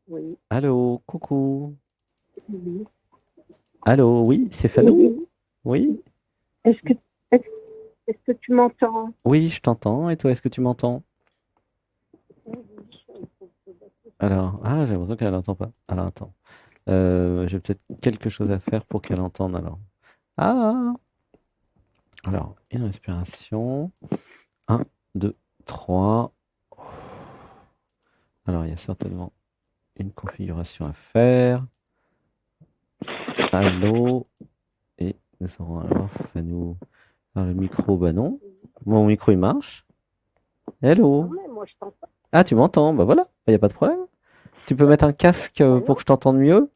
Oui, Allô, coucou. oui, Allô, oui, c'est Fanou? oui. Oui? Est-ce que, est-ce, est-ce que tu m'entends? Oui, je t'entends. Et toi, est-ce que tu m'entends? Oui, oui. Alors, j'ai l'impression qu'elle n'entend pas. Alors, attends. J'ai peut-être quelque chose à faire pour qu'elle entende alors. Ah! Alors, une respiration. Un, 2, 3. Alors, il y a certainement une configuration à faire. Allô? Et nous aurons alors Fanou. Alors, le micro, bah non. Mon micro, il marche. Ah Hello? ouais, moi je t'entends. Ah, tu m'entends? Bah voilà, il n'y a pas de problème. Tu peux mettre un casque Ben pour non. que je t'entende mieux?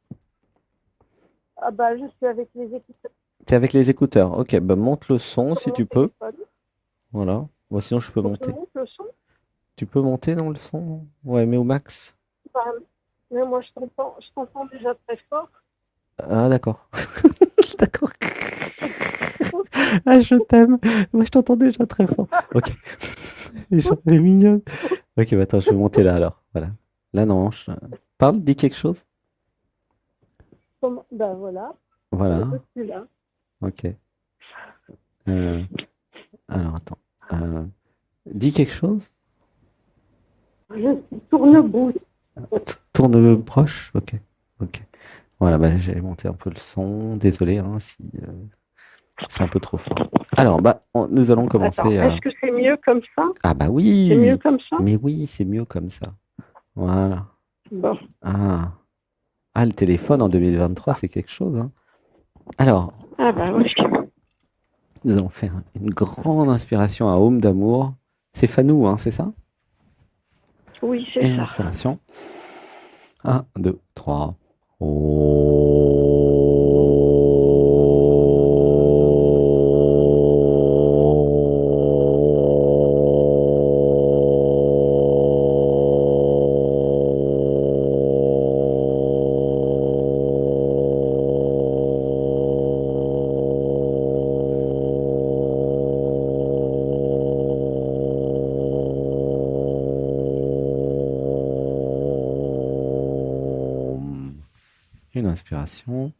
Ah bah je suis avec les écouteurs T'es avec les écouteurs. Ok, bah monte le son sur si mon tu peux. téléphone. Voilà. Moi sinon je peux Faut que je monter. monte le son. Tu peux monter dans le son? Non. Ouais, mais au max. Bah, mais moi je t'entends déjà très fort. Ah d'accord. D'accord. Ah je t'aime. Moi je t'entends déjà très fort. Ok. Elle est mignonne. Ok, bah attends, je vais monter là alors. Voilà. Là non. Parle, dis quelque chose. Ben voilà, je Voilà. suis là. Ok. Euh, alors attends. Euh, dis quelque chose. Je suis tourne-bout. Tourne proche. Ok. Ok. Voilà, bah, j'ai monté un peu le son. Désolé hein, si c'est un peu trop fort. Alors, nous allons Attends, commencer est-ce à. que c'est mieux comme ça? Ah bah C'est mieux oui! comme ça? Mais oui, c'est mieux comme ça. Voilà. Bon, Ah, le téléphone en 2023, c'est quelque chose, hein. Alors, ah bah oui. nous allons faire une grande inspiration à Home d'amour. C'est Fanou, hein, c'est ça? Oui, Et c'est une ça. inspiration. Un, 2, 3. Une inspiration.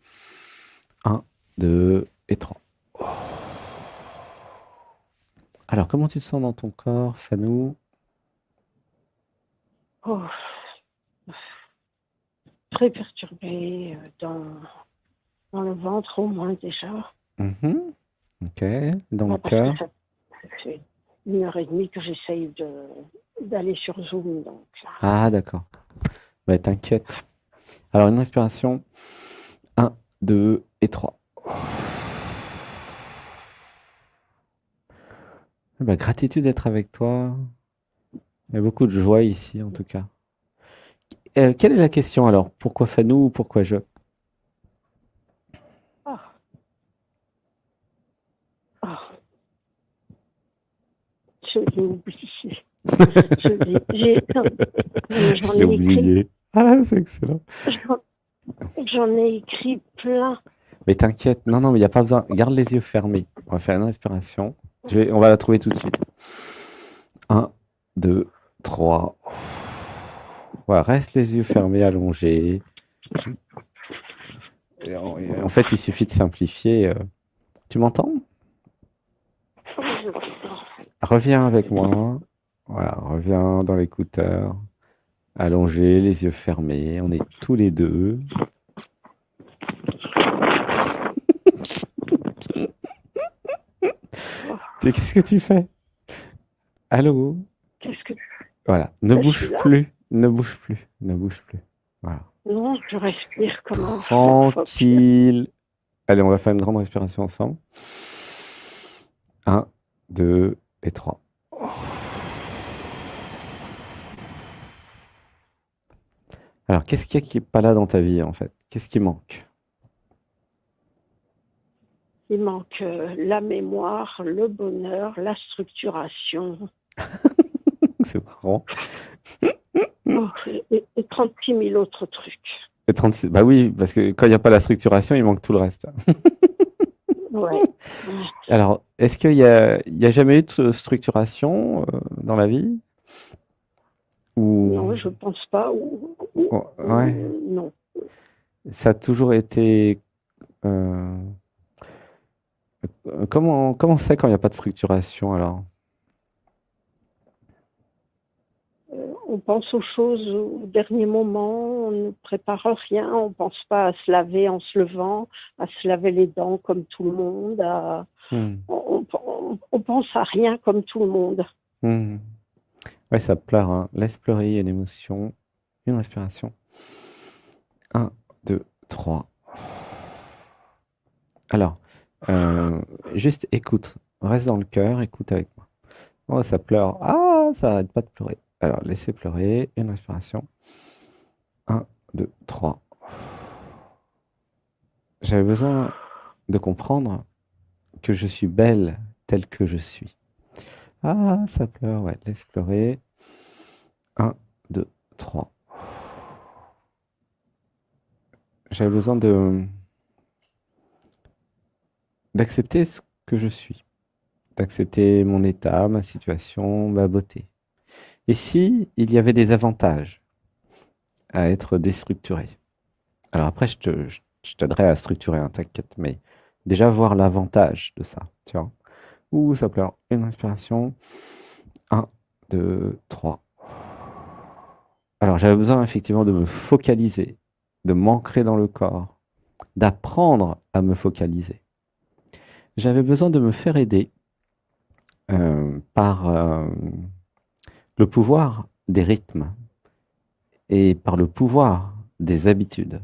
Un, 2 et 3. Alors, comment tu te sens dans ton corps, Fanou? Oh, très perturbée dans le ventre au moins déjà. Mhm. Ok. Dans le Bah, parce que cœur? ça fait 1 heure et demie que j'essaye d'aller sur Zoom. Donc, Ah, d'accord. Bah, t'inquiète. Alors, une respiration. Un, 2 et 3. Bah, gratitude d'être avec toi. Il y a beaucoup de joie ici, en tout cas. Quelle est la question alors? Pourquoi Fanou ou pourquoi je? oh, oh, je l'ai oublié. Non, mais Je l'ai oublié. Ah, c'est excellent. j'en, j'en ai écrit plein. Mais t'inquiète, non, non, mais il n'y a pas besoin. Garde les yeux fermés. On va faire une respiration. On va la trouver tout de suite. Un, 2, 3. Voilà, reste les yeux fermés, allongés. En fait, il suffit de simplifier. Tu m'entends? Reviens avec moi. Voilà, reviens dans l'écouteur. Allongé, les yeux fermés. On est tous les deux. Qu'est-ce que tu fais? Allô? Qu'est-ce que Voilà. Ne ben, je suis bouge là. plus. Ne bouge plus. Ne bouge plus. Voilà. Non, je respire comme un phoque. Tranquille. Allez, on va faire une grande respiration ensemble. Un, 2 et 3. Alors, qu'est-ce qu'il y a qui n'est pas là dans ta vie, en fait? Qu'est-ce qui manque? Il manque la mémoire, le bonheur, la structuration. C'est marrant. Oh, et 36 000 autres trucs. Et 36. Bah oui, parce que quand il n'y a pas la structuration, il manque tout le reste. Ouais. Ouais. Alors, est-ce il y a jamais eu de structuration dans la vie? Non, Ou... moi, je pense pas. Ouais. Non. Ça a toujours été. Comment c'est quand il n'y a pas de structuration alors? On pense aux choses au dernier moment, on ne prépare rien, on ne pense pas à se laver en se levant, à se laver les dents comme tout le monde, on pense à rien comme tout le monde. Ouais, ça pleure, hein. Laisse pleurer une émotion, une respiration. 1, 2, 3. Alors, juste écoute, reste dans le cœur, écoute avec moi. Oh, ça pleure. Ah, ça arrête pas de pleurer. Alors, laissez pleurer, une respiration. 1, 2, 3. J'avais besoin de comprendre que je suis belle telle que je suis. Ah, ça pleure, ouais, laisse pleurer. 1, 2, 3. J'avais besoin d'accepter ce que je suis, d'accepter mon état, ma situation, ma beauté. Et si il y avait des avantages à être déstructuré? Alors après, je t'aiderai à structurer, hein, t'inquiète, mais déjà voir l'avantage de ça, tu vois. Ouh, ça pleure. Une respiration. 1, 2, 3. Alors j'avais besoin effectivement de me focaliser, de m'ancrer dans le corps, d'apprendre à me focaliser. J'avais besoin de me faire aider par le pouvoir des rythmes et par le pouvoir des habitudes.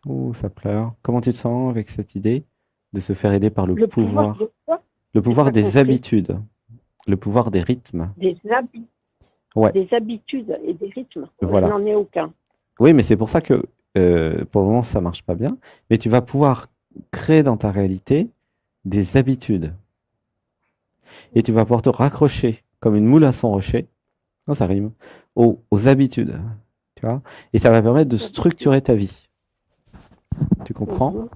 Ouh, ça pleure. Comment tu te sens avec cette idée de se faire aider par le Le pouvoir pouvoir? de quoi? Le J'ai pouvoir pas des compris. habitudes, le pouvoir des rythmes. Ouais, Des habitudes et des rythmes. Je voilà. n'en ai aucun. Oui, mais c'est pour ça que pour le moment, ça marche pas bien. Mais tu vas pouvoir créer dans ta réalité des habitudes. Et tu vas pouvoir te raccrocher comme une moule à son rocher, non, ça rime, aux habitudes. Tu vois? Et ça va permettre de structurer ta vie. Tu comprends?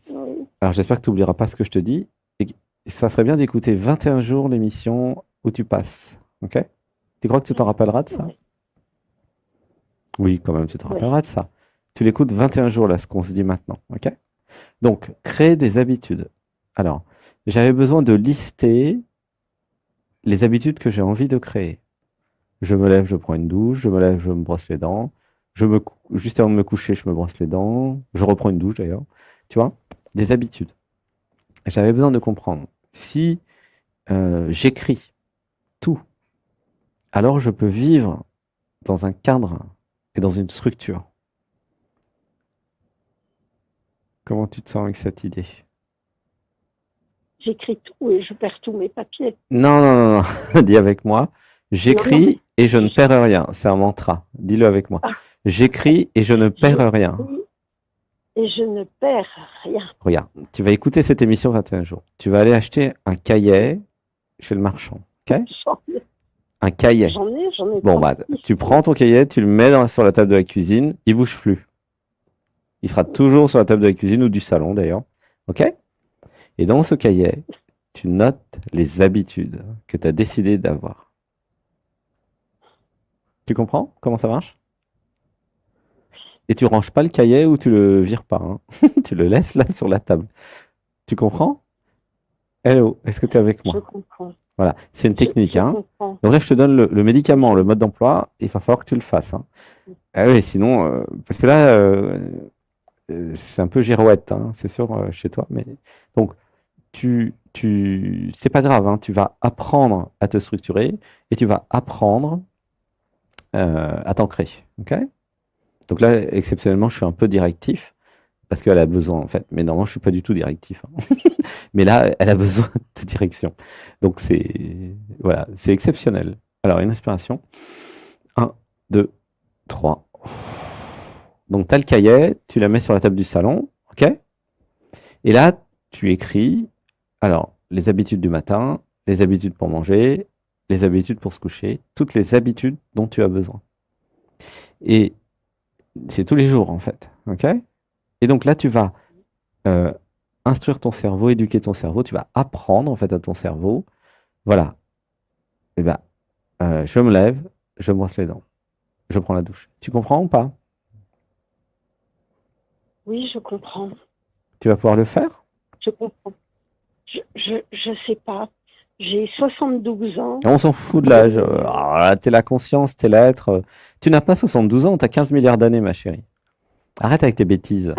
Oui. Alors j'espère que tu n'oublieras pas ce que je te dis. Et ça serait bien d'écouter 21 jours l'émission où tu passes. Ok? Tu crois que tu t'en rappelleras de ça? Oui. Oui, quand même, tu te Oui. rappelleras de ça. Tu l'écoutes 21 jours, là, ce qu'on se dit maintenant. Ok? Donc, créer des habitudes. Alors, j'avais besoin de lister les habitudes que j'ai envie de créer. Je me lève, je prends une douche, je me lève, je me brosse les dents. Juste avant de me coucher, je me brosse les dents. Je reprends une douche d'ailleurs. Tu vois? Des habitudes. J'avais besoin de comprendre. Si j'écris tout, alors je peux vivre dans un cadre et dans une structure. Comment tu te sens avec cette idée? J'écris tout et je perds tous mes papiers. Non, non, non, non. Dis avec moi. Non, mais J'écris et je ne perds rien. C'est un mantra. Dis-le avec moi. J'écris et je ne perds rien. j'écris et je ne perds rien. Regarde, tu vas écouter cette émission 21 jours. Tu vas aller acheter un cahier chez le marchand. Ok? Un cahier. J'en ai. Bon, bah, tu prends ton cahier, tu le mets sur la table de la cuisine, il bouge plus. Il sera toujours sur la table de la cuisine ou du salon d'ailleurs. Ok? Et dans ce cahier, tu notes les habitudes que tu as décidé d'avoir. Tu comprends comment ça marche? Et tu ranges pas le cahier ou tu le vires pas, hein. Tu le laisses là sur la table. Tu comprends? Hello, est-ce que tu es avec moi? Je comprends. Voilà, c'est une technique, hein. Comprends. Donc là, je te donne le médicament, le mode d'emploi, il va falloir que tu le fasses, hein. Ah oui, sinon, parce que là, c'est un peu girouette, hein, c'est sûr, chez toi. Mais donc, c'est pas grave, hein, tu vas apprendre à te structurer et tu vas apprendre à t'ancrer, ok? Donc là, exceptionnellement, je suis un peu directif parce qu'elle a besoin, en fait. Mais normalement, je suis pas du tout directif, hein. Mais là, elle a besoin de direction. Donc voilà, c'est exceptionnel. Alors, une inspiration. 1, 2, 3. Donc, tu as le cahier, tu la mets sur la table du salon, ok? Et là, tu écris, alors, les habitudes du matin, les habitudes pour manger, les habitudes pour se coucher, toutes les habitudes dont tu as besoin. Et c'est tous les jours, en fait, ok? Et donc là, tu vas instruire ton cerveau, éduquer ton cerveau, tu vas apprendre, en fait, à ton cerveau, voilà, et ben, je me lève, je me brosse les dents. je prends la douche. Tu comprends ou pas? Oui, je comprends. Tu vas pouvoir le faire? Je comprends. Je sais pas. J'ai 72 ans. On s'en fout de l'âge. T'es la conscience, t'es l'être. Tu n'as pas 72 ans, t'as 15 milliards d'années, ma chérie. Arrête avec tes bêtises.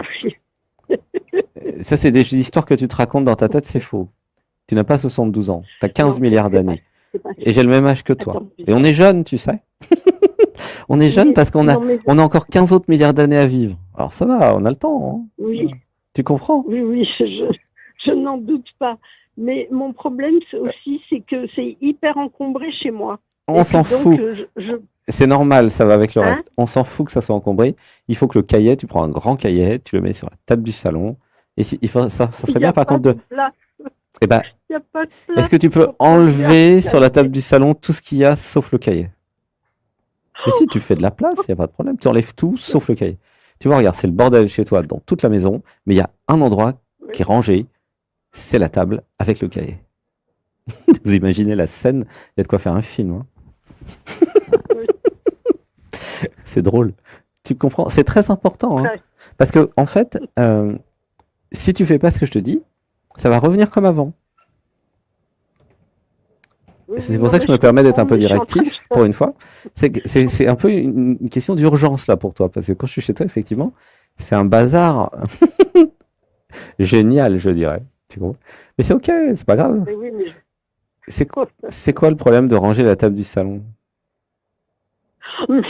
Ça, c'est des histoires que tu te racontes dans ta tête, c'est faux. Tu n'as pas 72 ans, tu as 15 Non, milliards c'est pas, d'années. c'est pas Et j'ai le même âge que toi. Attends, Et on est jeune, tu sais. On est jeune mais, parce qu'on a, non, mais, on a encore 15 autres milliards d'années à vivre. Alors ça va, on a le temps. Hein. oui, Tu comprends? oui, je n'en doute pas. Mais mon problème aussi, c'est que c'est hyper encombré chez moi. On Et s'en puis fout. donc, C'est normal, ça va avec le Hein? reste. On s'en fout que ça soit encombré. Il faut que le cahier, tu prends un grand cahier, tu le mets sur la table du salon. Et il faut, ça Il serait n'y a bien par pas contre de de. place. Eh ben, Il n'y a pas de est-ce place que tu peux pour enlever regarder. sur la table du salon tout ce qu'il y a sauf le cahier? Mais si, tu fais de la place, il n'y a pas de problème. Tu enlèves tout sauf le cahier. Tu vois, regarde, c'est le bordel chez toi dans toute la maison, mais il y a un endroit qui est rangé, c'est la table avec le cahier. Vous imaginez la scène, il y a de quoi faire un film. Hein. C'est drôle. Tu comprends? C'est très important. Hein. Ouais. Parce que, en fait, si tu fais pas ce que je te dis, ça va revenir comme avant. Oui, C'est oui, pour non, ça que mais je me permets d'être un peu comprends, mais je suis en train de directif pour une fois. C'est un peu une question d'urgence là pour toi. Parce que quand je suis chez toi, effectivement, c'est un bazar génial, je dirais. Tu comprends? Mais c'est ok, c'est pas grave. Mais oui, mais C'est quoi le problème de ranger la table du salon? mais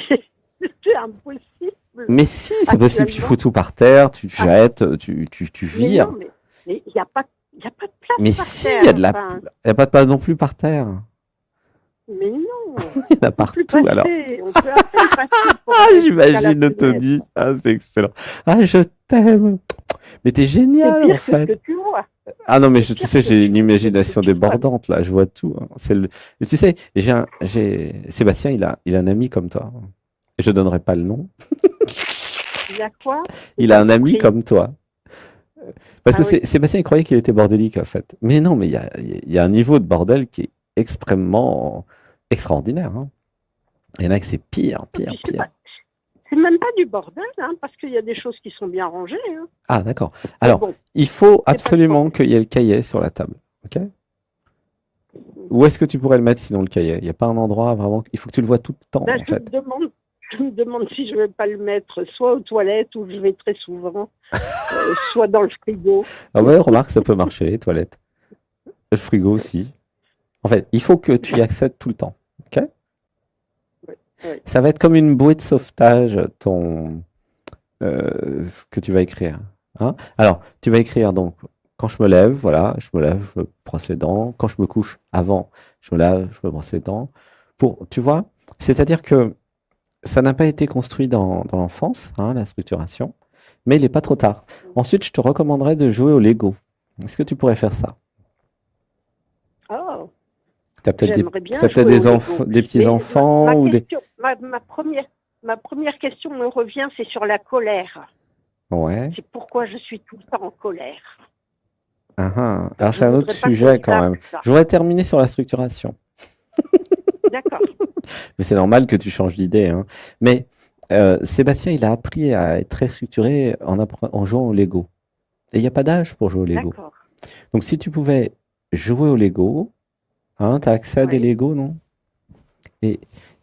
c'est impossible. Mais si, c'est possible. Tu Actuellement. fous tout par terre, tu jettes, tu Mais vires. non, mais il n'y a pas de place Mais par si, terre. il y a de la, Enfin, y a pas de place non plus par terre. mais non, Il y en a on peut plus partout alors. passer. On peut à peine passer pour Ah, aller jusqu'à la j'imagine le fenêtre. Tony. Ah, c'est excellent. Ah, je t'aime. Mais t'es C'est génial en pire que ce fait. que tu vois. Ah non, mais C'est tu pire sais, que j'ai une ce imagination que tu vois. débordante là, je vois tout. Hein. Mais tu sais, Sébastien, il a un ami comme toi. Et je donnerai pas le nom. Il y a quoi? J'ai Il a pas un ami compris. comme toi. Parce Ah que oui. Sébastien, il croyait qu'il était bordélique en fait. Mais non, mais il y a un niveau de bordel qui est extrêmement extraordinaire. Hein. Il y en a que c'est pire, Et pire, puis c'est pire. même pas du bordel, hein, parce qu'il y a des choses qui sont bien rangées. Hein. Ah, d'accord. Mais Alors, bon, il faut c'est pas le absolument bordel. qu'il y ait le cahier sur la table. Ok? Où est-ce que tu pourrais le mettre sinon le cahier? Il n'y a pas un endroit vraiment. Il faut que tu le vois tout le temps Ben, en fait. je me demande si je ne vais pas le mettre soit aux toilettes où je vais très souvent, soit dans le frigo. Ah ouais, remarque, ça peut marcher, les toilettes. Le frigo aussi. En fait, il faut que tu y accèdes tout le temps. Ok? Ouais. Ça va être comme une bouée de sauvetage, ce que tu vas écrire. Hein. Alors, tu vas écrire donc, quand je me lève, voilà, je me lève, je me brosse les dents. Quand je me couche, avant, je me lave, je me brosse les dents. Tu vois, c'est-à-dire que ça n'a pas été construit dans l'enfance, hein, la structuration, mais il n'est pas trop tard. Ensuite, je te recommanderais de jouer au Lego. Est-ce que tu pourrais faire ça? Oh, Tu as peut-être j'aimerais bien des jouer au Lego. des Mais petits-enfants ou des... question, ma première question me revient, c'est sur la colère. Ouais. C'est pourquoi je suis tout le temps en colère. Ah, ah. Donc, Alors, je c'est un autre voudrais pas sujet qu'on quand tape même. ça. Je voudrais terminer sur la structuration. D'accord. Mais c'est normal que tu changes d'idée. Hein. Mais Sébastien, il a appris à être très structuré en jouant au Lego. Et il n'y a pas d'âge pour jouer au Lego. D'accord. Donc, si tu pouvais jouer au Lego, hein, tu as accès à des Oui. Lego, non? Et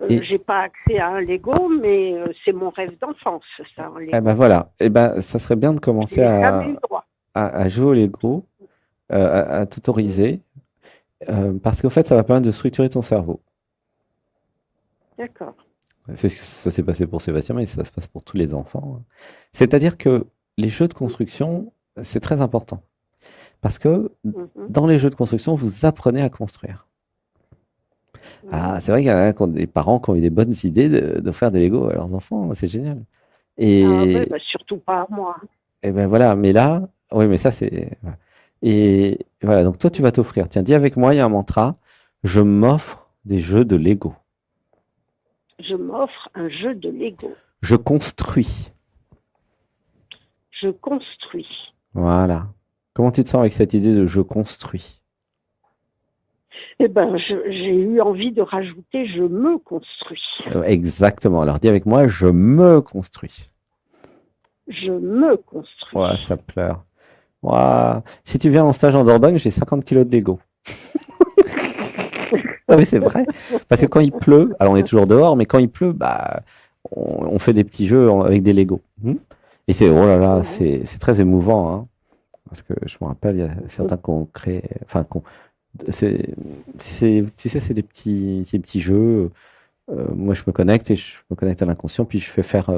J'ai pas accès à un Lego, mais c'est mon rêve d'enfance, ça, un Lego. eh ben voilà, eh ben, ça serait bien de Je commencer n'ai jamais eu droit. à jouer au Lego, à t'autoriser, parce qu'en fait, ça va permettre de structurer ton cerveau. D'accord. C'est ce que ça s'est passé pour Sébastien, mais ça se passe pour tous les enfants. Hein. C'est-à-dire que les jeux de construction, c'est très important. Parce que Mhm. dans les jeux de construction, vous apprenez à construire. Ah, c'est vrai qu'il y en a des parents qui ont eu des bonnes idées de faire des Lego à leurs enfants, c'est génial. Ah ouais, Et, bah, surtout pas moi. et ben voilà, mais là, oui, mais ça c'est. Voilà. Et voilà, donc toi tu vas t'offrir. Tiens, dis avec moi, il y a un mantra, je m'offre des jeux de Lego. Je m'offre un jeu de Lego. Je construis. Je construis. Voilà. Comment tu te sens avec cette idée de je construis? Eh ben, j'ai eu envie de rajouter je me construis. Exactement. Alors, dis avec moi, je me construis. Je me construis. Ouais, ça pleure. Ouah. Si tu viens en stage en Dordogne, j'ai 50 kilos de Lego. Ah oui, c'est vrai. Parce que quand il pleut, alors on est toujours dehors, mais quand il pleut, bah, on fait des petits jeux avec des Lego. Et c'est, oh là là, c'est très émouvant, hein. Parce que je me rappelle, il y a certains qu'on crée, enfin, tu sais, c'est des petits jeux. Moi, je me connecte et je me connecte à l'inconscient, puis je fais faire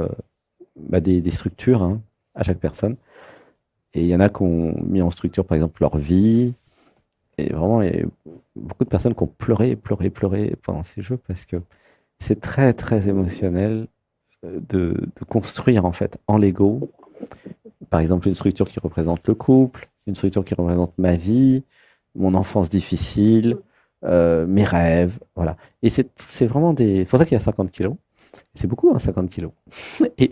des structures, hein, à chaque personne. Et il y en a qui ont mis en structure, par exemple, leur vie. Et vraiment, il y a beaucoup de personnes qui ont pleuré, pleuré, pleuré pendant ces jeux parce que c'est très, très émotionnel de construire, en fait, en Lego. Par exemple, une structure qui représente le couple, une structure qui représente ma vie, mon enfance difficile, mes rêves, voilà. Et c'est vraiment des... C'est pour ça qu'il y a 50 kilos. C'est beaucoup, hein, 50 kilos. Et,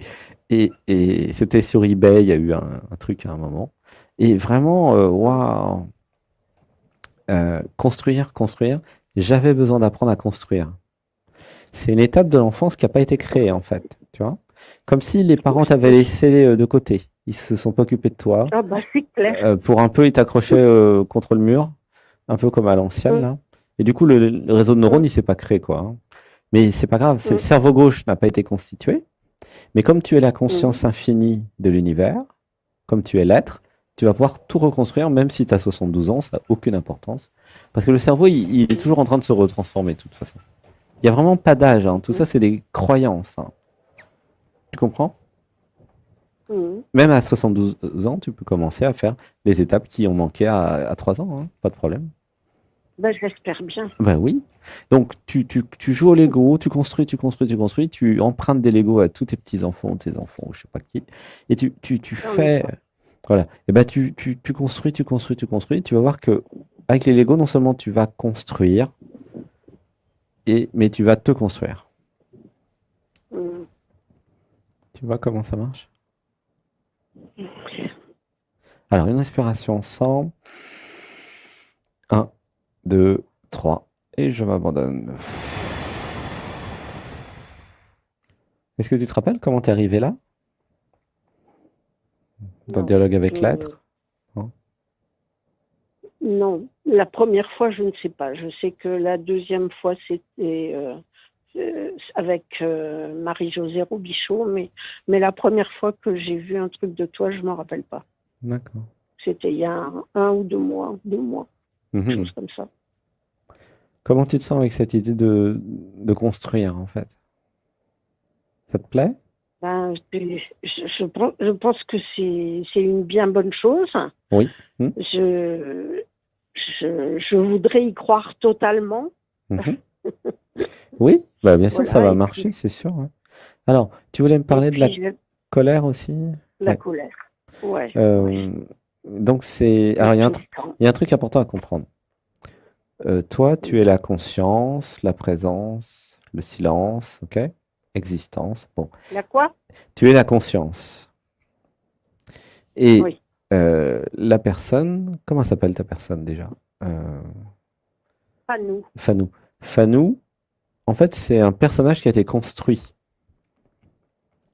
et c'était sur eBay, il y a eu un truc à un moment. Et vraiment, waouh, construire, construire. J'avais besoin d'apprendre à construire. C'est une étape de l'enfance qui n'a pas été créée, en fait. Tu vois? Comme si les parents t'avaient laissé de côté. Ils se sont pas occupés de toi. Ah bah c'est clair. Pour un peu, ils t'accrochaient contre le mur, un peu comme à l'ancienne, là. Et du coup, le réseau de neurones, il s'est pas créé, quoi, hein. Mais c'est pas grave, c'est le cerveau gauche n'a pas été constitué. Mais comme tu es la conscience infinie de l'univers, comme tu es l'être, tu vas pouvoir tout reconstruire, même si tu as 72 ans, ça n'a aucune importance. Parce que le cerveau, il est toujours en train de se retransformer, de toute façon. Il n'y a vraiment pas d'âge, hein. Tout ça, c'est des croyances, hein. Tu comprends? Même à 72 ans, tu peux commencer à faire les étapes qui ont manqué à 3 ans, hein. Pas de problème. Ben, j'espère bien. Ben oui. Donc, tu joues au Lego, tu construis, tu construis, tu construis, tu empruntes des Lego à tous tes petits-enfants, tes enfants, ou je sais pas qui, et tu fais... Voilà. Et ben, tu construis, tu construis, tu construis. Tu vas voir que avec les Lego, non seulement tu vas construire, mais tu vas te construire. Tu vois comment ça marche? Alors, une respiration ensemble. 1, 2, 3. Et je m'abandonne. Est-ce que tu te rappelles comment tu es arrivé là? Dans le dialogue avec l'être? Non, la première fois, je ne sais pas. Je sais que la deuxième fois, c'était avec Marie-Josée Robichaud, mais la première fois que j'ai vu un truc de toi, je ne m'en rappelle pas. D'accord. C'était il y a 1 ou 2 mois, quelque chose comme ça. Comment tu te sens avec cette idée de construire, en fait? Ça te plaît? Ben, je pense que c'est une bien bonne chose. Oui. Je voudrais y croire totalement. Oui, bah bien sûr que ça va marcher, c'est sûr. Ouais. Alors, tu voulais me parler de la colère aussi? La colère, ouais. Donc, alors, il y a un truc important à comprendre. Toi, tu es la conscience, la présence, le silence, ok? Existence. Bon. La quoi? Tu es la conscience. Et la personne, comment s'appelle ta personne déjà? Fanou. Fanou. Fanou, en fait, c'est un personnage qui a été construit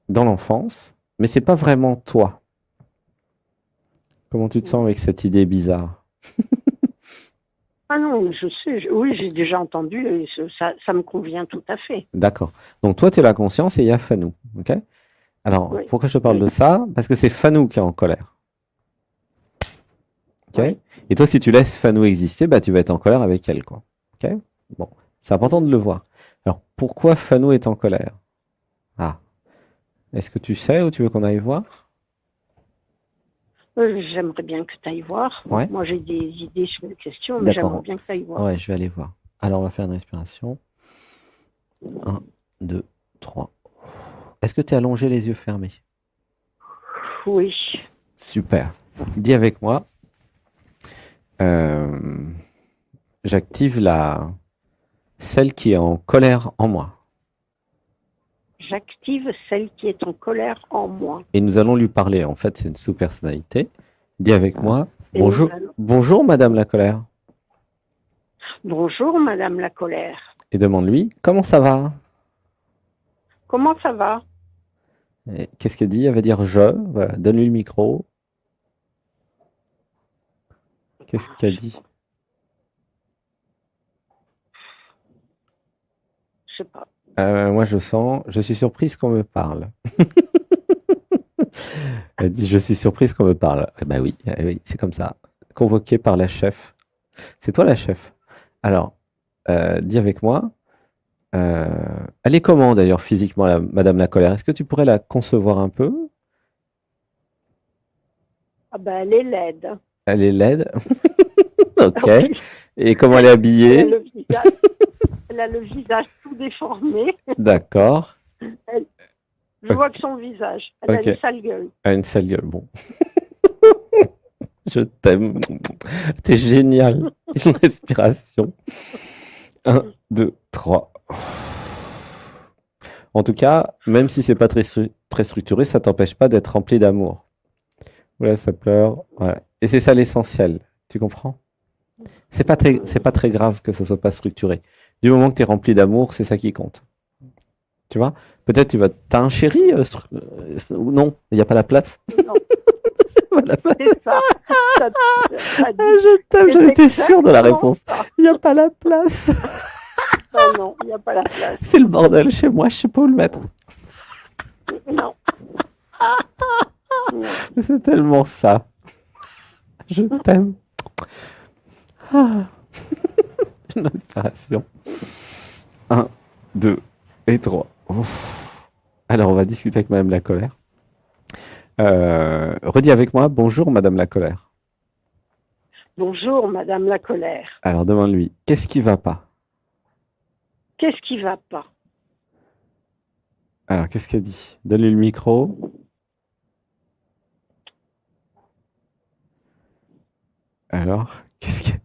dans l'enfance, mais c'est pas vraiment toi. Comment tu te sens avec cette idée bizarre? Ah non, je sais, oui, j'ai déjà entendu, et ça me convient tout à fait. D'accord. Donc toi, tu es la conscience et il y a Fanou, ok? Alors, pourquoi je te parle de ça? Parce que c'est Fanou qui est en colère. Ok? Et toi, si tu laisses Fanou exister, bah, tu vas être en colère avec elle, quoi. Ok? Bon, c'est important de le voir. Alors, pourquoi Fanou est en colère? Ah. Est-ce que tu sais ou tu veux qu'on aille voir? J'aimerais bien que tu ailles voir. Ouais. Moi, j'ai des idées sur les questions, mais j'aimerais bien que tu ailles voir. Ouais, je vais aller voir. Alors, on va faire une respiration. 1, 2, 3. Est-ce que tu es allongé les yeux fermés? Oui. Super. Dis avec moi. J'active celle qui est en colère en moi. J'active celle qui est en colère en moi. Et nous allons lui parler. En fait, c'est une sous-personnalité. Dis avec moi. Bonjour, bonjour, Madame la colère. Bonjour, Madame la colère. Et demande-lui comment ça va. Comment ça va? Et qu'est-ce qu'elle dit? Elle va dire je. Voilà, donne-lui le micro. Qu'est-ce qu'elle dit? Je sais pas. Moi, je suis surprise qu'on me parle. Elle dit, je suis surprise qu'on me parle. Eh oui, c'est comme ça. Convoqué par la chef. C'est toi la chef. Alors, dis avec moi. euh, Elle est comment d'ailleurs physiquement, Madame la colère? Est-ce que tu pourrais la concevoir un peu? Ah ben, elle est laide. Elle est laide. Ah Ok. oui, Et comment elle est elle a habillée? le visage, elle a le visage tout déformé. D'accord. Je vois que Ok. son visage. Elle a Ok. une sale gueule. Elle a une sale gueule. Bon. Je t'aime. T'es génial. Une respiration. Un, deux, trois. En tout cas, même si c'est pas très structuré, ça t'empêche pas d'être rempli d'amour. Voilà, ça pleure. Voilà. Et c'est ça l'essentiel. Tu comprends? C'est pas très grave que ça soit pas structuré. Du moment que tu es rempli d'amour, c'est ça qui compte. Tu vois? Peut-être tu vas. T'as un chéri ou non? Il n'y a pas la place. Non, Pas la place. c'est ça. Ça, ça Ah, dit, je t'aime, j'en c'est étais sûre de la exactement réponse. ça. Il n'y a pas la place. Non, non, il n'y a pas la place. C'est le bordel chez moi, je sais pas où le mettre. Non, non. C'est tellement ça. Je t'aime. Ah. Une inspiration. Un, deux et trois. Ouf. Alors, on va discuter avec Madame la colère. Redis avec moi, bonjour Madame la colère. Bonjour, Madame la colère. Alors, demande-lui, qu'est-ce qui va pas? Qu'est-ce qui va pas? Alors, qu'est-ce qu'elle dit? Donne-lui le micro. Alors, qu'est-ce que...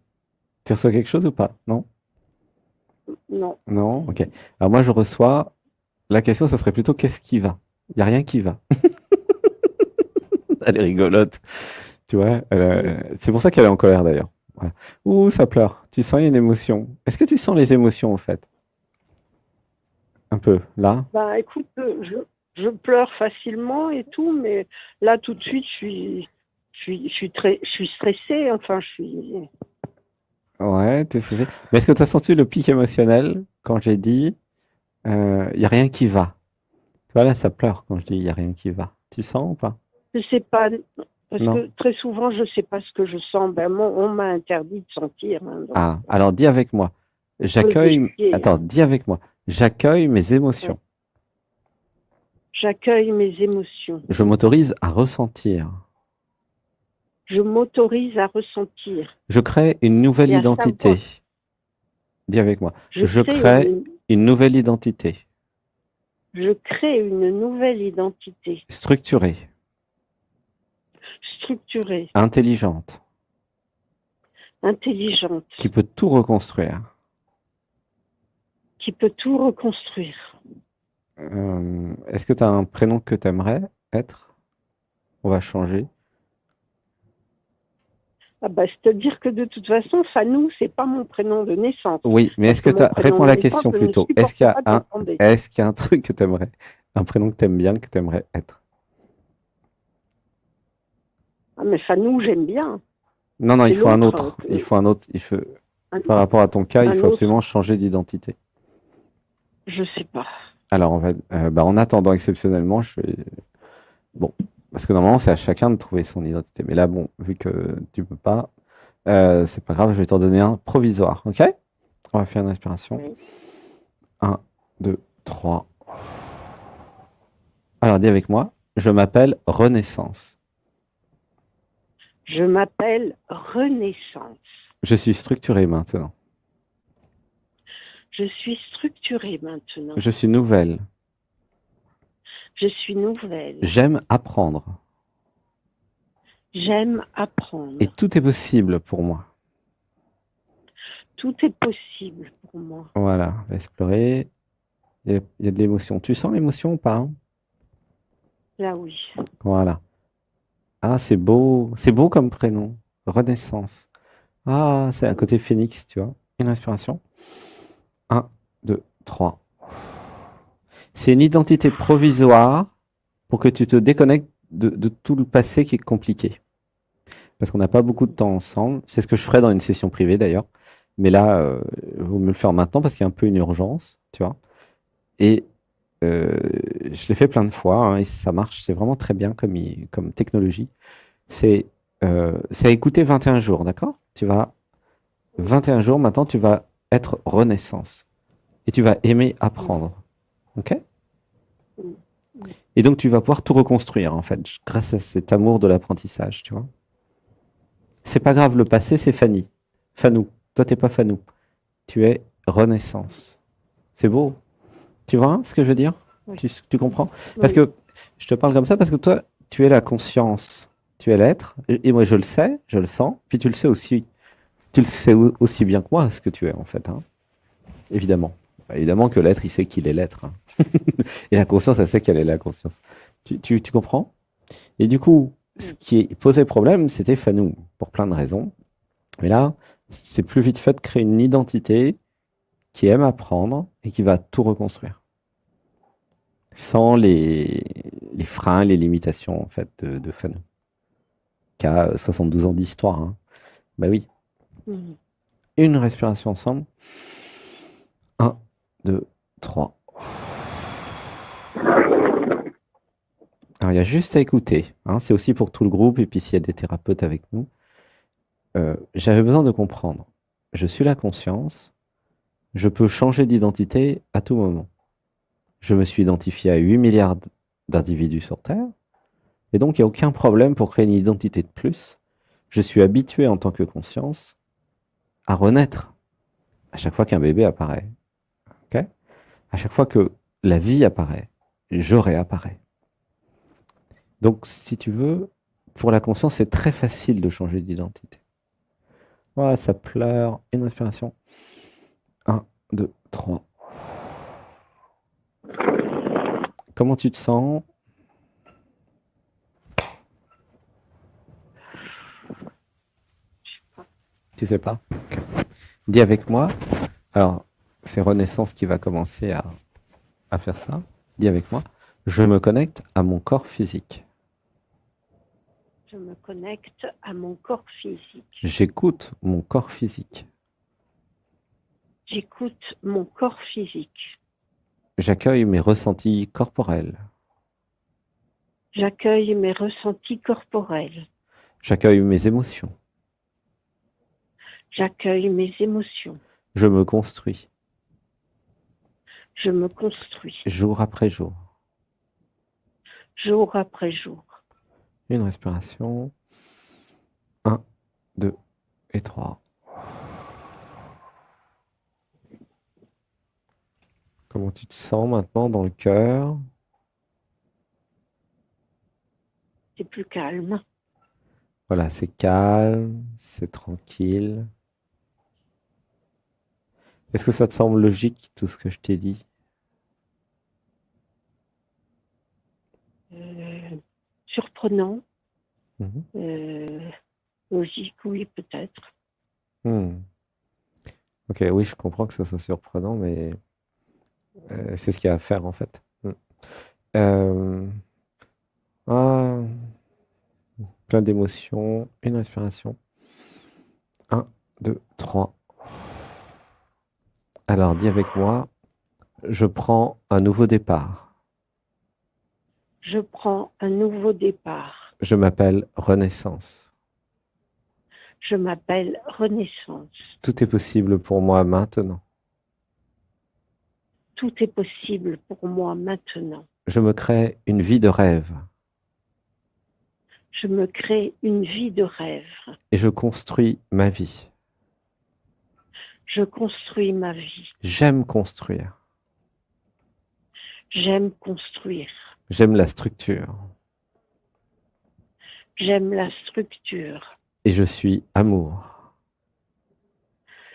Tu reçois quelque chose ou pas? Non? Non. Non? Ok. Alors, moi, je reçois... La question, ça serait plutôt qu'est-ce qui va? Il n'y a rien qui va. Elle est rigolote. Tu vois? C'est pour ça qu'elle est en colère d'ailleurs. Voilà. Ouh, ça pleure. Tu sens une émotion. Est-ce que tu sens les émotions, en fait? Un peu, là? Bah, écoute, je pleure facilement et tout, mais là, tout de suite, je suis stressée. Enfin, je suis. Ouais, t'es stressé. Mais est-ce que tu as senti le pic émotionnel quand j'ai dit il n'y a rien qui va? Voilà, ça pleure quand je dis il n'y a rien qui va. Tu sens ou pas? Je sais pas, parce Non? que très souvent, je sais pas ce que je sens. Ben, on m'a interdit de sentir. Hein, donc, Ah, alors dis avec moi. je peux le J'accueille. défier. Attends, Hein. dis avec moi. J'accueille mes Ouais. émotions. J'accueille mes émotions. Je m'autorise à ressentir. Je m'autorise à ressentir Je crée une nouvelle et à savoir. identité. Dis avec moi. Je Je crée crée une nouvelle identité. je crée une nouvelle identité Structurée, structurée, intelligente, intelligente, qui peut tout reconstruire. qui peut tout reconstruire. Est-ce que tu as un prénom que tu aimerais être? On va changer. Ah bah, c'est-à-dire que de toute façon, Fanou, c'est pas mon prénom de naissance. Oui, mais Parce est-ce que que tu mon as... prénom Réponds à de la naissance, question je ne plutôt. supporte pas d'entendre. Est-ce qu'il y a un truc que tu aimerais? Un prénom que tu aimes bien, que tu aimerais être? Ah, mais Fanou, j'aime bien. Non, non, il C'est faut un l'autre. autre. Il faut un autre. Un, Par rapport à ton cas, il un faut autre, absolument changer d'identité. je sais pas. Alors, en attendant exceptionnellement, je vais... Bon, parce que normalement, c'est à chacun de trouver son identité. Mais là, bon, vu que tu peux pas, c'est pas grave, je vais t'en donner un provisoire, ok? On va faire une respiration. Oui. Un, 2, 3. Alors, dis avec moi, je m'appelle Renaissance. Je m'appelle Renaissance. Je suis structurée maintenant. Je suis structurée maintenant. Je suis nouvelle. Je suis nouvelle. J'aime apprendre. J'aime apprendre. Et tout est possible pour moi. Tout est possible pour moi. Voilà, laisse pleurer. Il y a de l'émotion. Tu sens l'émotion ou pas, hein? Là, oui. Voilà. Ah, c'est beau. C'est beau comme prénom. Renaissance. Ah, c'est un côté phénix, tu vois. Une respiration. 1, 2, 3. C'est une identité provisoire pour que tu te déconnectes de tout le passé qui est compliqué. Parce qu'on n'a pas beaucoup de temps ensemble. C'est ce que je ferais dans une session privée d'ailleurs. Mais là, il vaut mieux le faire maintenant parce qu'il y a un peu une urgence, tu vois. Et je l'ai fait plein de fois hein, et ça marche. C'est vraiment très bien comme technologie. C'est à écouter 21 jours, d'accord? 21 jours, maintenant, tu vas être renaissance. Et tu vas aimer apprendre. OK? Et donc, tu vas pouvoir tout reconstruire, en fait, grâce à cet amour de l'apprentissage, tu vois. C'est pas grave, le passé, c'est Fanny. Fanou. Toi, t'es pas Fanou. Tu es renaissance. C'est beau. Tu vois hein, ce que je veux dire? Oui. Tu comprends? Oui. Parce que je te parle comme ça parce que toi, tu es la conscience. Tu es l'être. Et moi, je le sais, je le sens. Puis tu le sais aussi. Tu le sais aussi bien que moi, ce que tu es, en fait. Hein. Évidemment. Évidemment que l'être, il sait qu'il est l'être. Hein. Et la conscience, elle sait qu'elle est la conscience. Tu comprends? Et du coup, ce qui posait problème, c'était Fanou, pour plein de raisons. Mais là, c'est plus vite fait de créer une identité qui aime apprendre et qui va tout reconstruire. Sans les freins, les limitations, en fait, de Fanou. Qui a 72 ans d'histoire. Hein. Bah oui. Une respiration ensemble. 1, 2, 3. Alors, il y a juste à écouter. Hein, c'est aussi pour tout le groupe et puis s'il y a des thérapeutes avec nous. J'avais besoin de comprendre. Je suis la conscience. Je peux changer d'identité à tout moment. Je me suis identifié à 8 milliards d'individus sur Terre. Et donc, il n'y a aucun problème pour créer une identité de plus. Je suis habitué en tant que conscience à renaître à chaque fois qu'un bébé apparaît. Okay, à chaque fois que la vie apparaît, je réapparais. Donc, si tu veux, pour la conscience, c'est très facile de changer d'identité. Voilà, ça pleure. Une respiration. 1, 2, 3. Comment tu te sens? Tu sais pas? Okay. Dis avec moi. Alors, c'est Renaissance qui va commencer à faire ça. Dis avec moi. Je me connecte à mon corps physique. Je me connecte à mon corps physique. J'écoute mon corps physique. J'écoute mon corps physique. J'accueille mes ressentis corporels. J'accueille mes ressentis corporels. J'accueille mes émotions. J'accueille mes émotions. Je me construis. Je me construis. Jour après jour. Jour après jour. Une respiration. 1, 2 et 3. Comment tu te sens maintenant dans le cœur? C'est plus calme. Voilà, c'est calme, c'est tranquille. Est-ce que ça te semble logique, tout ce que je t'ai dit? Surprenant. Logique, oui, peut-être. Ok, oui, je comprends que ça soit surprenant, mais c'est ce qu'il y a à faire en fait. Plein d'émotions, une respiration. 1, 2, 3. Alors, dis avec moi, je prends un nouveau départ. Je prends un nouveau départ. Je m'appelle Renaissance. Je m'appelle Renaissance. Tout est possible pour moi maintenant. Tout est possible pour moi maintenant. Je me crée une vie de rêve. Je me crée une vie de rêve. Et je construis ma vie. Je construis ma vie. J'aime construire. J'aime construire. J'aime la structure. J'aime la structure. Et je suis amour.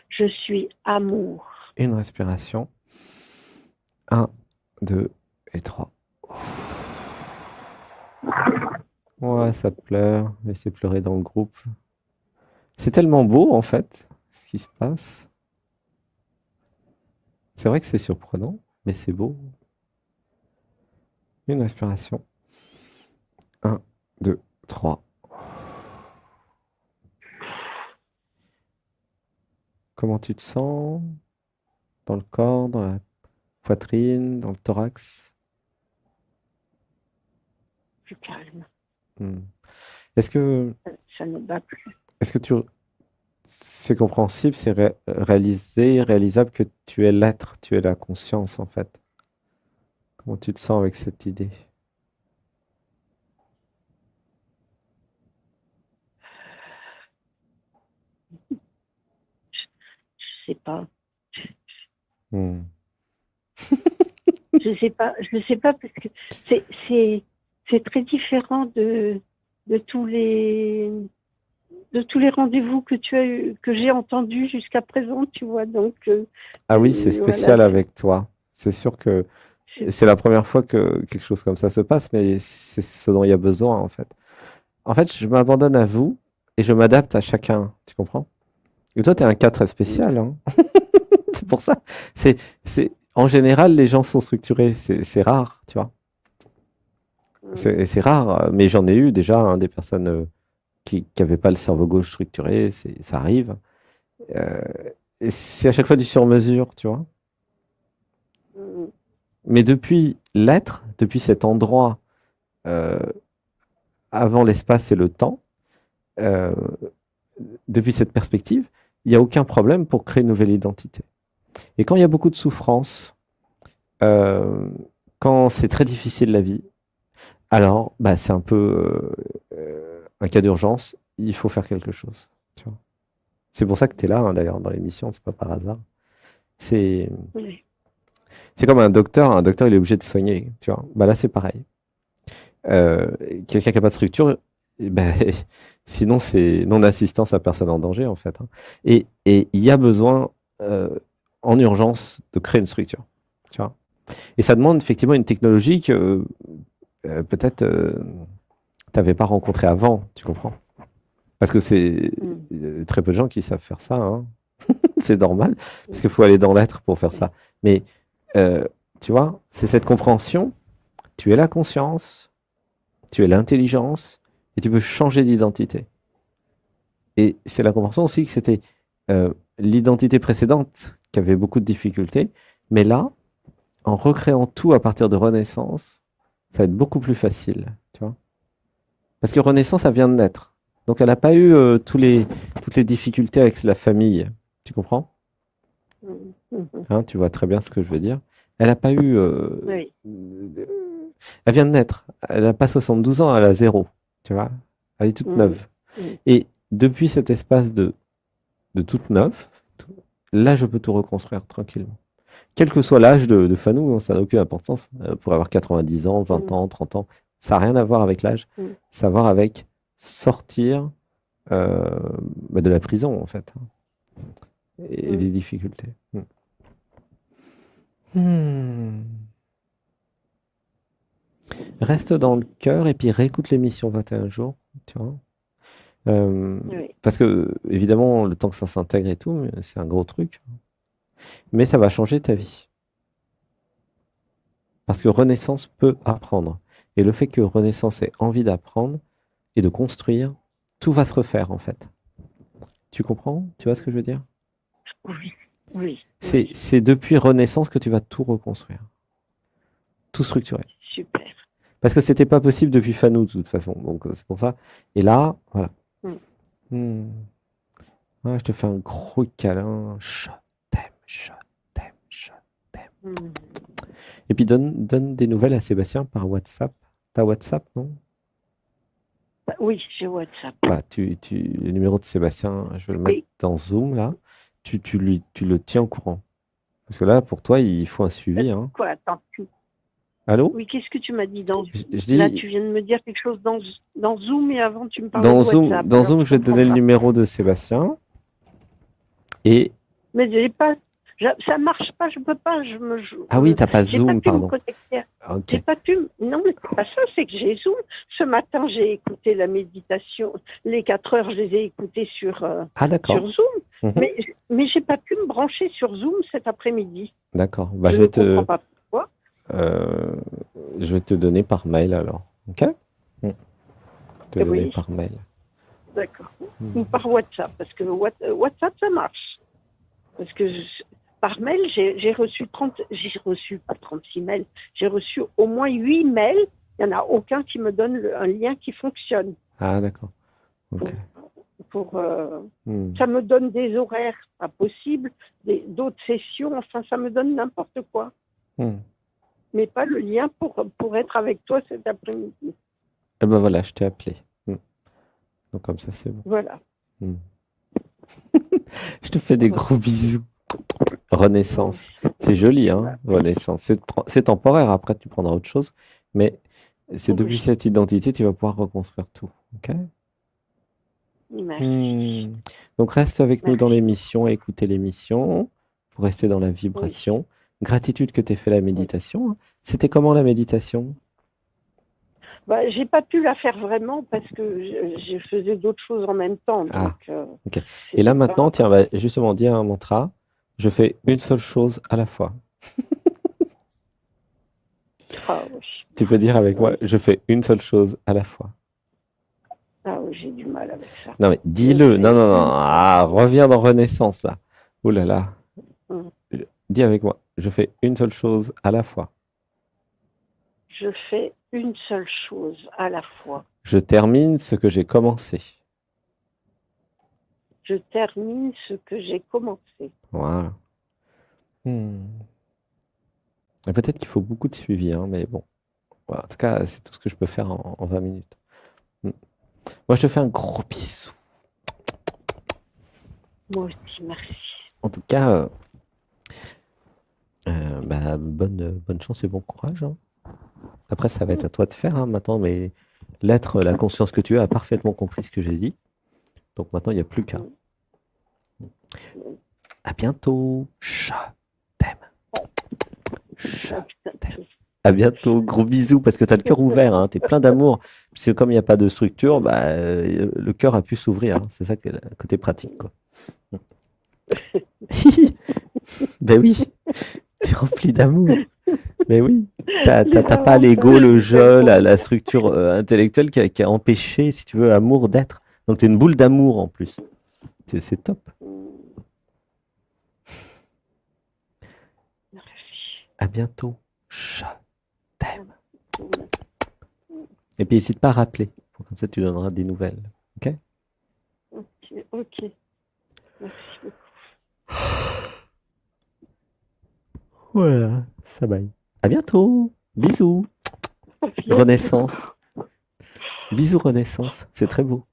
Je suis amour. Une respiration. 1, 2 et 3. Ouais, ça pleure. Laissez pleurer dans le groupe. C'est tellement beau, en fait, ce qui se passe. C'est vrai que c'est surprenant, mais c'est beau. Une respiration. 1, 2, 3. Comment tu te sens dans le corps, dans la poitrine, dans le thorax? Plus calme. Hmm. Est-ce que, Ça ne bat plus. est-ce que c'est compréhensible, c'est réalisable que tu es l'être, tu es la conscience en fait. Comment tu te sens avec cette idée? Je sais pas. Hmm. Je sais pas. Je sais pas parce que c'est très différent de tous les rendez-vous que tu as eu, que j'ai entendus jusqu'à présent, tu vois. Donc Ah oui, c'est voilà. spécial avec toi. C'est sûr que c'est la première fois que quelque chose comme ça se passe, mais c'est ce dont il y a besoin en fait. En fait, je m'abandonne à vous et je m'adapte à chacun, tu comprends? Et toi, tu es un cas très spécial, hein. C'est pour ça. En général, les gens sont structurés, c'est rare, tu vois. C'est rare, mais j'en ai eu déjà hein, des personnes qui n'avaient pas le cerveau gauche structuré, ça arrive. Euh, et c'est à chaque fois du sur-mesure, tu vois. Mais depuis l'être, depuis cet endroit euh, avant l'espace et le temps, euh, depuis cette perspective, il n'y a aucun problème pour créer une nouvelle identité. Et quand il y a beaucoup de souffrance, euh, quand c'est très difficile la vie, alors bah, c'est un peu un cas d'urgence, il faut faire quelque chose. Tu vois. C'est pour ça que tu es là, hein, d'ailleurs, dans l'émission, c'est pas par hasard. C'est Oui. c'est comme un docteur il est obligé de soigner, tu vois. Bah là c'est pareil. Euh, Quelqu'un qui n'a pas de structure, eh ben, sinon c'est non-assistance à personne en danger en fait. Hein. Et il y a besoin euh, en urgence de créer une structure, tu vois. Et ça demande effectivement une technologie que peut-être tu n'avais pas rencontrée avant, tu comprends? Parce que c'est très peu de gens qui savent faire ça, hein. C'est normal, parce qu'il faut aller dans l'être pour faire ça. Mais euh, tu vois, c'est cette compréhension, tu es la conscience, tu es l'intelligence, et tu peux changer d'identité. Et c'est la compréhension aussi que c'était l'identité précédente qui avait beaucoup de difficultés, mais là, en recréant tout à partir de Renaissance, ça va être beaucoup plus facile, tu vois. Parce que Renaissance, ça vient de naître. Donc elle n'a pas eu toutes les difficultés avec la famille, tu comprends? Hein, tu vois très bien ce que je veux dire. Elle n'a pas eu... Oui. elle vient de naître. Elle n'a pas 72 ans, elle a zéro, tu vois. Elle est toute neuve. Et depuis cet espace de toute neuve, là, je peux tout reconstruire tranquillement. Quel que soit l'âge de Fanou, hein, ça n'a aucune importance. Pour avoir 90 ans, 20 ans, 30 ans, ça n'a rien à voir avec l'âge. Ça a à voir avec sortir de la prison, en fait, hein, et des difficultés. Reste dans le cœur et puis réécoute l'émission 21 jours, tu vois. Parce que, évidemment, le temps que ça s'intègre et tout, c'est un gros truc. Mais ça va changer ta vie. Parce que Renaissance peut apprendre. Et le fait que Renaissance ait envie d'apprendre et de construire, tout va se refaire en fait. Tu comprends? Tu vois ce que je veux dire? Oui. Oui. C'est depuis Renaissance que tu vas tout reconstruire. Tout structurer. Super. Parce que c'était pas possible depuis Fanou de toute façon. Donc c'est pour ça. Et là, voilà. Ouais, je te fais un gros câlin. Je t'aime, je t'aime, je t'aime. Et puis donne des nouvelles à Sébastien par WhatsApp. T'as WhatsApp, non? Oui, j'ai WhatsApp. Voilà, le numéro de Sébastien, je vais le mettre dans Zoom là. Tu le tiens au courant. Parce que là, pour toi, il faut un suivi. Hein. Quoi, attends. Allô? Oui, qu'est-ce que tu m'as dit dans je dis, là, tu viens de me dire quelque chose dans Zoom et avant tu me parlais dans de Zoom, WhatsApp. dans Zoom, je vais te donner le numéro de Sébastien. Et mais j'ai pas, ça marche pas, je peux pas. ah oui, t'as pas Zoom, pardon. J'ai pas pu. Non, mais c'est pas ça, c'est que j'ai Zoom. Ce matin, j'ai écouté la méditation. Les 4 heures, je les ai écoutées sur ah, d'accord. sur Zoom. Mhm. Mais j'ai pas pu me brancher sur Zoom cet après-midi. D'accord. Bah, Je ne comprends pas pourquoi. euh, je vais te donner par mail alors. Ok? Mm. Te donner Oui, par mail. d'accord. Ou Mm. par WhatsApp, parce que WhatsApp, ça marche. Parce que par mail, j'ai reçu pas 36 mails, j'ai reçu au moins 8 mails. Il n'y en a aucun qui me donne un lien qui fonctionne. Ah, d'accord. Ok. Pour, pour Mm. ça me donne des horaires pas possibles, d'autres sessions, enfin, ça me donne n'importe quoi. Mm. Mais pas le lien pour être avec toi cet après-midi. Et ben voilà, je t'ai appelé. Mm. Donc comme ça, c'est bon. Voilà. Mm. Je te fais des Voilà. gros bisous. Moi Renaissance. aussi. C'est joli, hein, Bah, Renaissance. C'est temporaire, après tu prendras autre chose. Mais c'est depuis oui. cette identité, tu vas pouvoir reconstruire tout. Ok? Merci. Hmm. Donc reste avec nous dans Merci. l'émission, écoutez l'émission pour rester dans la Oui. vibration. Gratitude que tu aies fait la Oui. méditation, hein. C'était comment la méditation? Bah, j'ai pas pu la faire vraiment parce que je faisais d'autres choses en même temps. Donc, Ah, ok. Et là c'était maintenant, pas. tiens, on va justement dire un mantra. Je fais une seule chose à la fois. Ah oui. Tu peux dire avec moi, Oui. je fais une seule chose à la fois. Ah oui, j'ai du mal avec ça. Non mais Je dis-le. Non, fais non, non. une seule Ah, chose. reviens dans Renaissance là. Ouh là là. Hum. Dis avec moi, je fais une seule chose à la fois. Je fais une seule chose à la fois. Je termine ce que j'ai commencé. Je termine ce que j'ai commencé. Voilà. Hmm. Et peut-être qu'il faut beaucoup de suivi, hein, mais bon. Voilà, en tout cas, c'est tout ce que je peux faire en 20 minutes. Hmm. Moi, je te fais un gros bisou. Moi aussi, merci. En tout cas, bah, bonne chance et bon courage, hein. Après, ça va être à toi de faire, hein, maintenant, mais l'être, la conscience que tu as, a parfaitement compris ce que j'ai dit. Donc maintenant, il n'y a plus qu'à. À bientôt. Chat, t'aime. Chat, t'aime. À bientôt. Gros bisous, parce que tu as le cœur ouvert, hein, tu es plein d'amour. Parce que comme il n'y a pas de structure, bah, le cœur a pu s'ouvrir, hein. C'est ça que le côté pratique, quoi. Ben oui, tu es rempli d'amour. Mais oui, t'as pas l'ego, le jeu, la structure intellectuelle qui a empêché, si tu veux, amour d'être. Donc t'es une boule d'amour en plus. C'est top. Merci. À bientôt. Chat, t'aime. Et puis n'hésite pas à rappeler. Comme ça tu donneras des nouvelles. Ok? Ok, ok. Merci beaucoup. Voilà, ça va. À bientôt. Bisous. À bientôt. Renaissance. Bisous Renaissance. C'est très beau.